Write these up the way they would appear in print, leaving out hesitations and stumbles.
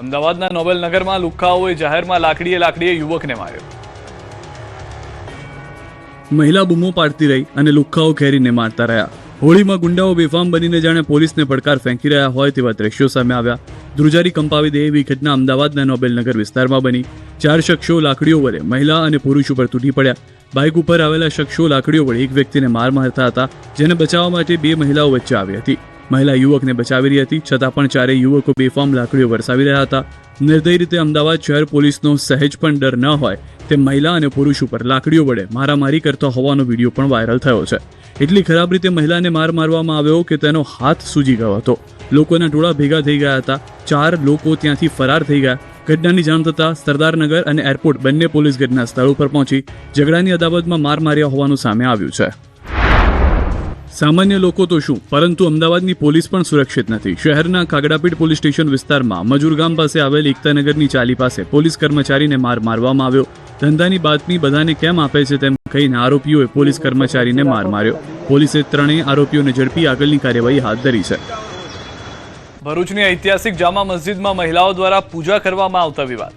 અમદાવાદના નોબેલનગરમાં લુખ્ખાઓએ જાહેરમાં લાકડીએ યુવકને માર્યો. મહિલા બૂમો પાડતી રહી અને લુખ્ખાઓ ઘેરીને મારતા રહ્યા. હોળીમાં ગુંડાઓ બેફામ બનીને જાણે પોલીસને પડકાર ફેંકી રહ્યા હોય તેવા દ્રશ્યો સામે આવ્યા. ધ્રુજારી કંપાવી દે એવી ઘટના અમદાવાદના નોબેલનગર વિસ્તારમાં બની. 4 શખ્સો લાકડીઓ વડે મહિલા અને પુરુષ ઉપર તૂટી પડ્યા. બાઇક ઉપર આવેલા શખ્સો લાકડીઓ વડે એક વ્યક્તિને મારતા હતા, જેને બચાવવા માટે 2 મહિલાઓ વચ્ચે આવી હતી. મહિલા યુવકને બચાવી રહી હતી, છતાં પણ 4 યુવકો બેફામ લાકડીઓ વરસાવી રહ્યા હતા. નિર્દય રીતે અમદાવાદ શહેર પોલીસનો સહેજ પણ ડર ન હોય તે મહિલા અને પુરુષ ઉપર લાકડીઓ વડે મારામારી કરતા હોવાનો વિડીયો પણ વાયરલ થયો છે. એટલી ખરાબ રીતે મહિલાને મારવામાં આવ્યો કે તેનો હાથ સૂજી ગયો હતો. લોકોના ટોળા ભેગા થઈ ગયા હતા. 4 લોકો ત્યાંથી ફરાર થઈ ગયા. ઘટનાની જાણ થતાં સરદારનગર અને એરપોર્ટ બંને પોલીસ ઘટના સ્થળ ઉપર પહોંચી ઝઘડાની અદાવતમાં માર માર્યા હોવાનું સામે આવ્યું છે. સામાન્ય લોકો તો શું, પરંતુ અમદાવાદની પોલીસ પણ સુરક્ષિત નથી. શહેરના કાગડાપીઠ પોલીસ સ્ટેશન વિસ્તારમાં મજૂરગામ પાસે આવેલ એકતાનગરની ચાલી પાસે પોલીસ કર્મચારીને મારવામાં આવ્યો. ધંધાની બાતમી બધાને કેમ આપે છે તેમ કહીને આરોપીઓએ પોલીસ કર્મચારીને માર્યો. પોલીસે 3 આરોપીઓને ઝડપી આગળની કાર્યવાહી હાથ ધરી છે. ભરૂચની ઐતિહાસિક જામા મસ્જિદમાં મહિલાઓ દ્વારા પૂજા કરવામાં આવતા વિવાદ.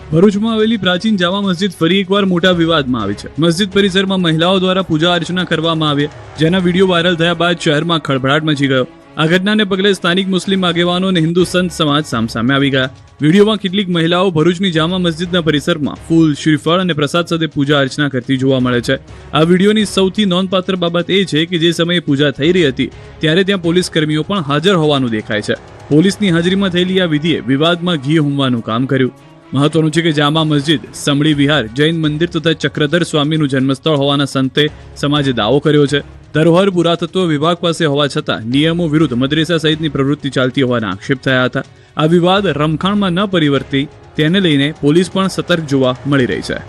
ભરૂચમાં આવેલી પ્રાચીન જામા મસ્જિદ ફરી એકવાર મોટા વિવાદમાં આવી છે. મસ્જિદ પરિસરમાં મહિલાઓ દ્વારા પૂજા અર્ચના કરવામાં આવી, જેના વિડીયો વાયરલ થયા બાદ શહેરમાં ખળભળાટ મચી ગયો. આ ઘટનાને પગલે સ્થાનિક મુસ્લિમ આગેવાનો અને હિન્દુ સંત સમાજ સામે આવી ગયા. વિડીયોમાં કેટલીક મહિલાઓ ભરૂચની જામા મસ્જિદના પરિસરમાં ફૂલ, શ્રીફળ અને પ્રસાદ સાથે પૂજા અર્ચના કરતી જોવા મળે છે. આ વિડીયોની સૌથી નોંધપાત્ર બાબત એ છે કે જે સમયે પૂજા થઈ રહી હતી ત્યારે ત્યાં પોલીસ કર્મીઓ પણ હાજર હોવાનું દેખાય છે. પોલીસની હાજરીમાં થયેલી આ વિધિએ વિવાદમાં ઘી ઉમવાનું કામ કર્યું. મહત્વનું છે કે જામા મસ્જિદ, સમડી વિહાર, જૈન મંદિર તથા ચક્રધર સ્વામીનું જન્મસ્થળ હોવાના સંતે સમાજે દાવો કર્યો છે. ધરોહર પુરાતત્વ વિભાગ પાસે હોવા છતાં નિયમો વિરુદ્ધ મદ્રેસા સહિતની પ્રવૃત્તિ ચાલતી હોવાના આક્ષેપ થયા હતા. આ વિવાદ રમખાણમાં ન પરિવર્તે તેને લઈને પોલીસ પણ સતર્ક જોવા મળી રહી છે.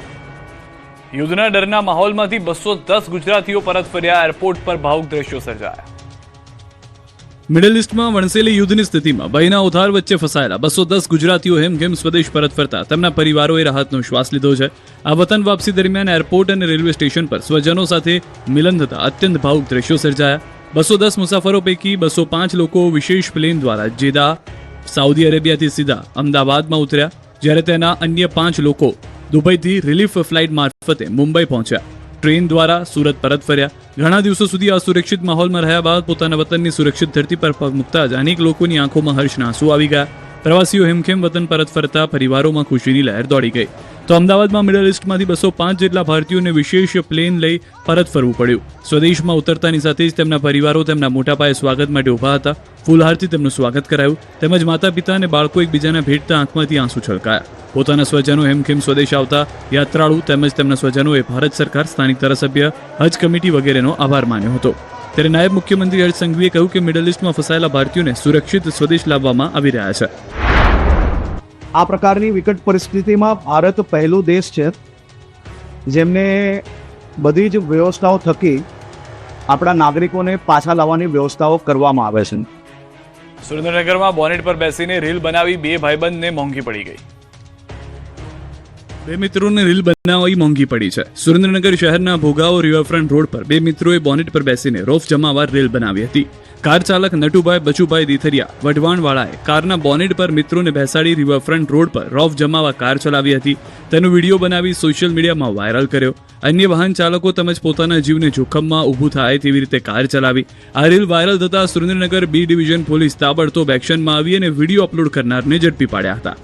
યુદ્ધના ડરના માહોલમાંથી 210 ગુજરાતીઓ પરત ફર્યા. એરપોર્ટ પર ભાવુક દ્રશ્યો સર્જાયા. મિડલ ઇસ્ટમાં વણસેલી યુદ્ધની સ્થિતિમાં ભયના ઉથાર વચ્ચે ફસાયેલા 210 ગુજરાતીઓ હેમખેમ સ્વદેશ પરત ફરતા તેમના પરિવારોએ રાહતનો શ્વાસ લીધો છે. આ વતન વાપસી દરમિયાન એરપોર્ટ અને રેલવે સ્ટેશન પર સ્વજનો સાથે મિલન થતા અત્યંત ભાવુક દ્રશ્યો સર્જાયા. 210 મુસાફરો પૈકી 205 લોકો વિશેષ પ્લેન દ્વારા જેદા, સાઉદી અરેબિયાથી સીધા અમદાવાદમાં ઉતર્યા, જ્યારે તેના અન્ય 5 લોકો દુબઈથી રિલીફ ફ્લાઇટ મારફતે મુંબઈ પહોંચ્યા. ટ્રેન દ્વારા સુરત પરત ફર્યા. ઘણા દિવસો સુધી અસુરક્ષિત માહોલમાં રહ્યા બાદ પોતાના વતનની સુરક્ષિત ધરતી પર પગ મૂકતા જ અનેક લોકોની આંખોમાં હર્ષના આંસુ આવી ગયા. પ્રવાસીઓ હેમખેમ વતન પરત ફરતા પરિવારોમાં ખુશીની લહેર દોડી ગઈ. તો અમદાવાદમાં મિડલ ઇસ્ટમાંથી 205 જેટલા ભારતીયોને વિશેષ પ્લેન લઈ પરત ફરવું પડ્યું. સ્વદેશમાં ઉતરતાની સાથે જ તેમના પરિવારો તેમના મોટા પાયે સ્વાગત માટે ઊભા હતા. ફૂલહારથી તેમનું સ્વાગત કરાયું, તેમજ માતા પિતા અને બાળકો એકબીજાને ભેટતા આંખમાંથી આંસુ છલકાયા. પોતાના સ્વજનો હેમખેમ સ્વદેશ આવતા યાત્રાળુ તેમજ તેમના સ્વજનોએ ભારત સરકાર, સ્થાનિક ધારાસભ્ય, હજ કમિટી વગેરેનો આભાર માન્યો હતો. ત્યારે નાયબ મુખ્યમંત્રી હર્ષ સંઘવીએ કહ્યું કે મિડલ ઇસ્ટમાં ફસાયેલા ભારતીયોને સુરક્ષિત સ્વદેશ લાવવામાં આવી રહ્યા છે. આ પ્રકારની વિકટ પરિસ્થિતિમાં ભારત પહેલો દેશ છે જેમને બધી જ વ્યવસ્થાઓ થકી આપણા નાગરિકોને પાછા લાવવાની વ્યવસ્થાઓ કરવામાં આવે છે. સુરેન્દ્રનગરમાં બોનેટ પર બેસીને રીલ બનાવી 2 ભાઈબંધને મોંઘી પડી ગઈ. 2 મિત્રોને રીલ બનાવવી મોંઘી પડી છે. સુરેન્દ્રનગર શહેરના ભોગાવો રિવરફ્રન્ટ રોડ પર 2 મિત્રોએ બોનેટ પર બેસીને રોફ જમાવવા રીલ બનાવી હતી. કાર ચાલક નટુભાઈ બચુભાઈ દીથરિયા વઢવાણવાળાએ કારના બોનેટ પર મિત્રોને બેસાડી રિવરફ્રન્ટ રોડ પર રોફ જમાવવા કાર ચલાવી હતી. તેનો વિડીયો બનાવી સોશિયલ મીડિયામાં વાયરલ કર્યો. અન્ય વાહન ચાલકો તેમજ પોતાના જીવને જોખમમાં ઊભું થાય તેવી રીતે કાર ચલાવી. આ રીલ વાયરલ થતા સુરેન્દ્રનગર બી ડિવિઝન પોલીસ તાબડતોબ એક્શનમાં આવી અને વિડીયો અપલોડ કરનારને ઝડપી પાડ્યા હતા.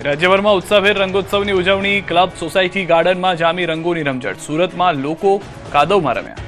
રાજ્યભરમાં ઉત્સાહભેર રંગોત્સવની ઉજવણી. ક્લબ, સોસાયટી, ગાર્ડનમાં જામી રંગોની રમઝટ. સુરતમાં લોકો કાદવમાં રમ્યા.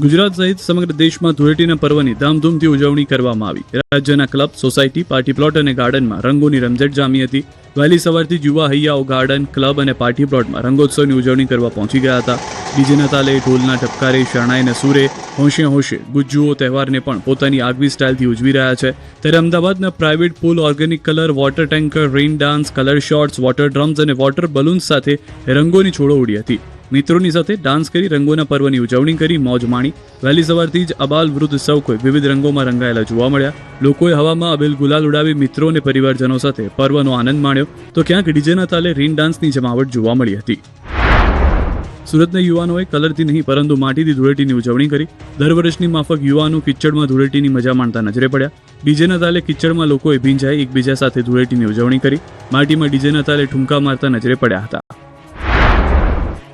ગુજરાત સહિત સમગ્ર દેશમાં ધૂળેટીના પર્વની ધામધૂમથી ઉજવણી કરવામાં આવી. રાજ્યના ક્લબ, સોસાયટી, પાર્ટી પ્લોટ અને ગાર્ડનમાં રંગોની રમઝટ જામી હતી. વહેલી સવારથી યુવા હૈયાઓ ગાર્ડન, ક્લબ અને પાર્ટી પ્લોટમાં રંગોત્સવની ઉજવણી કરવા પહોંચી ગયા હતા. ડીજેના તાલે, ઢોલના ઠપકારે, શરણાઈના સૂરે હોંશે હોંશે ગુજ્જુઓ તહેવારને પણ પોતાની આગવી સ્ટાઇલથી ઉજવી રહ્યા છે. ત્યારે અમદાવાદના private pool, organic colour, water tanker, rain dance, colour shots, water drums અને વોટર બલૂન્સ સાથે રંગોની છોડો ઉડી હતી. મિત્રોની સાથે ડાન્સ કરી રંગોના પર્વની ઉજવણી કરી મોજ માણી. વહેલી સવારથી જ અબાલ વૃદ્ધ સૌ કોઈ વિવિધ રંગોમાં રંગાયેલા જોવા મળ્યા. લોકોએ હવામાં અબીલ ગુલાલ ઉડાવી મિત્રો અને પરિવારજનો સાથે પર્વનો આનંદ માણ્યો, તો ક્યાંક ડીજેના તાલે રેઇન ડાન્સની જમાવટ જોવા મળી હતી. સુરતના યુવાનોએ કલરથી નહીં પરંતુ માટીથી ધૂળેટીની ઉજવણી કરી. દર વર્ષની માફક યુવાનો કિચડમાં ધૂળેટીની મજા માણતા નજરે પડ્યા. ડીજેના તાલે કિચડમાં લોકોએ ભીંજાઈ એકબીજા સાથે ધૂળેટીની ઉજવણી કરી. માટીમાં ડીજેના તાલે ઠુમકા મારતા નજરે પડ્યા હતા.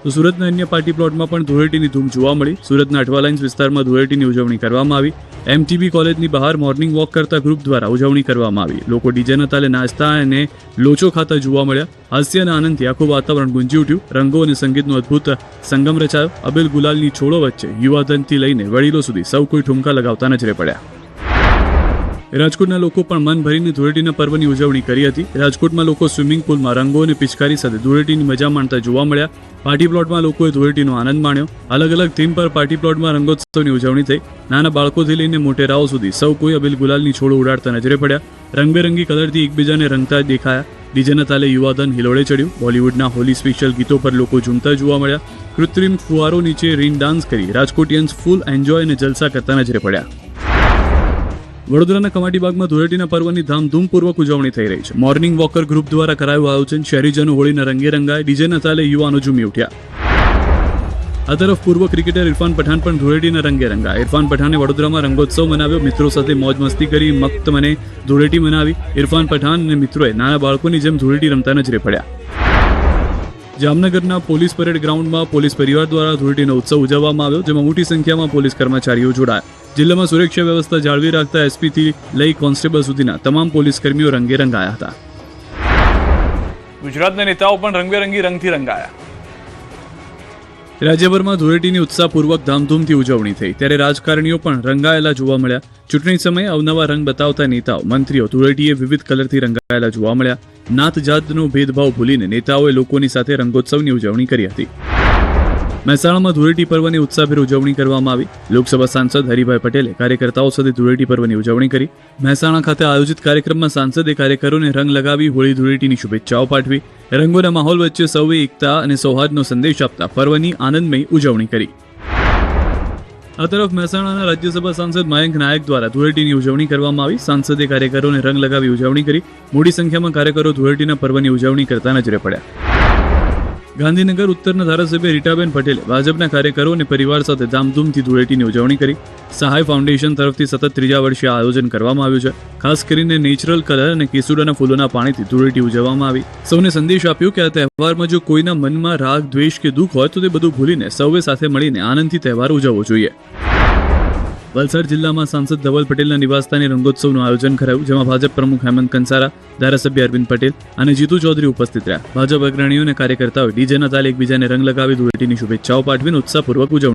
તો સુરતના અન્ય પાર્ટી પ્લોટમાં પણ ધૂળેટીની ધૂમ જોવા મળી. સુરતના અઠવા લાઇન્સ વિસ્તારમાં ધૂળેટીની ઉજવણી કરવામાં આવી. MTB કોલેજની બહાર મોર્નિંગ વોક કરતા ગ્રુપ દ્વારા ઉજવણી કરવામાં આવી. લોકો ડીજેના તાલે નાચતા અને લોચો ખાતા જોવા મળ્યા. હાસ્ય અને આનંદથી આખું વાતાવરણ ગુંજી ઉઠ્યું. રંગો અને સંગીતનો અદ્ભુત સંગમ રચાયો. અબીલ ગુલાલની છોડો વચ્ચે યુવાધનથી લઈને વડીલો સુધી સૌ કોઈ ઠુમકા લગાવતા નજરે પડ્યા. રાજકોટના લોકો પણ મન ભરીને ધૂળેટીના પર્વની ઉજવણી કરી હતી. રાજકોટમાં લોકો સ્વિમિંગ પુલમાં રંગો અને પિચકારી સાથે ધૂળેટીની મજા માણતા જોવા મળ્યા. પાર્ટી પ્લોટમાં લોકોએ ધૂળેટીનો આનંદ માણ્યો. અલગ અલગ થીમ પર પાર્ટી પ્લોટમાં રંગોત્સવની ઉજવણી થઈ. નાના બાળકોથી લઈને મોટેરાઓ સુધી સૌ કોઈ અબીલ ગુલાલની છોડો ઉડાડતા નજરે પડ્યા. રંગબેરંગી કલરથી એકબીજાને રંગતા દેખાયા. ડીજેના તાલે યુવાધન હિલોળે ચડ્યું. બોલિવૂડના હોલી સ્પેશિયલ ગીતો પર લોકો ઝૂમતા જોવા મળ્યા. કૃત્રિમ ફુવારો નીચે રીન ડાન્સ કરી રાજકોટિયન્સ ફૂલ એન્જોય અને જલસા કરતા નજરે પડ્યા. વડોદરાના કમાટીબાગમાં ધૂળેટીના પર્વની ધામધૂમપૂર્વક ઉજવણી થઈ રહી છે. મોર્નિંગ વોકર ગ્રુપ દ્વારા કરાયું આયોજન. શહેરીજનો હોળીના રંગે રંગાય. ડીજેના તાલે યુવાનો ઝૂમી ઉઠ્યા. આ તરફ પૂર્વ ક્રિકેટર ઇરફાન પઠાણ પણ ધૂળેટીના રંગે રંગાય. ઇરફાન પઠાણે વડોદરામાં રંગોત્સવ મનાવ્યો. મિત્રો સાથે મોજ મસ્તી કરી મક્ત મને ધૂળેટી મનાવી. ઇરફાન પઠાણ અને મિત્રોએ નાના બાળકોની જેમ ધૂળેટી રમતા નજરે પડ્યા. જામનગરના પોલીસ પરેડ ગ્રાઉન્ડમાં પોલીસ પરિવાર દ્વારા ધૂળેટીનો ઉત્સવ ઉજવવામાં આવ્યો, જેમાં મોટી સંખ્યામાં પોલીસ કર્મચારીઓ જોડાયા. જિલ્લામાં સુરક્ષા વ્યવસ્થા જાળવી રાખતા એસપીથી લઈ કોન્સ્ટેબલ સુધીના તમામ પોલીસ કર્મીઓ રંગે રંગાયા હતા. ગુજરાતના નેતાઓ પણ રંગબેરંગી રંગથી રંગાયા. રાજ્યભરમાં ધૂળેટીની ઉત્સાહપૂર્વક ધામધૂમથી ઉજવણી થઈ, ત્યારે રાજકારણીઓ પણ રંગાયેલા જોવા મળ્યા. ચૂંટણી સમયે અવનવા રંગ બતાવતા નેતાઓ, મંત્રીઓ ધૂળેટીએ વિવિધ કલરથી રંગાયેલા જોવા મળ્યા. નાત જાતનો ભેદભાવ ભૂલીને નેતાઓએ લોકોની સાથે રંગોત્સવની ઉજવણી કરી હતી. મહેસાણામાં ધૂળેટી પર્વની ઉત્સાહભેર ઉજવણી કરવામાં આવી. લોકસભા સાંસદ હરિભાઈ પટેલે કાર્યકર્તાઓ સાથે ધૂળેટી પર્વની ઉજવણી કરી. મહેસાણા ખાતે આયોજિત કાર્યક્રમમાં સાંસદે કાર્યકરોને રંગ લગાવી હોળી ધૂળેટીની શુભેચ્છાઓ પાઠવી. રંગોના માહોલ વચ્ચે સૌએ એકતા અને સૌહાર્દનો સંદેશ આપતા પર્વની આનંદમય ઉજવણી કરી. આ તરફ મહેસાણાના રાજ્યસભા સાંસદ મયંક નાયક દ્વારા ધૂળેટીની ઉજવણી કરવામાં આવી. સાંસદે કાર્યકરોને રંગ લગાવી ઉજવણી કરી. મોટી સંખ્યામાં કાર્યકરો ધૂળેટીના પર્વની ઉજવણી કરતા નજરે પડ્યા. ગાંધીનગર ઉત્તરના ધારાસભ્ય રીટાબેન પટેલે ભાજપના કાર્યકરો અને પરિવાર સાથે ધામધૂમથી ધૂળેટીની ઉજવણી કરી. સહાય ફાઉન્ડેશન તરફથી સતત ત્રીજા વર્ષે આ આયોજન કરવામાં આવ્યું છે. ખાસ કરીને નેચરલ કલર અને કેસુડાના ફૂલોના પાણીથી ધૂળેટી ઉજવવામાં આવી. સૌને સંદેશ આપ્યો કે આ તહેવારમાં જો કોઈના મનમાં રાગ, દ્વેષ કે દુઃખ હોય તો તે બધું ભૂલીને સૌએ સાથે મળીને આનંદથી તહેવાર ઉજવવો જોઈએ. વલસાડ જિલ્લામાં સાંસદ ધવલ પટેલના નિવાસસ્થાને રંગોત્સવનું આયોજન કરાયું, જેમાં ભાજપ પ્રમુખ હેમંત કંસારા, ધારાસભ્ય અરવિંદ પટેલ અને જીતુ ચૌધરી ઉપસ્થિત રહ્યા. ભાજપ અગ્રણીઓ અને કાર્યકર્તાઓએ ડીજેના તાલે એકબીજાને રંગ લગાવી ધૂળેટીની શુભેચ્છાઓ પાઠવીને ઉત્સાહપૂર્વક ઉજવણી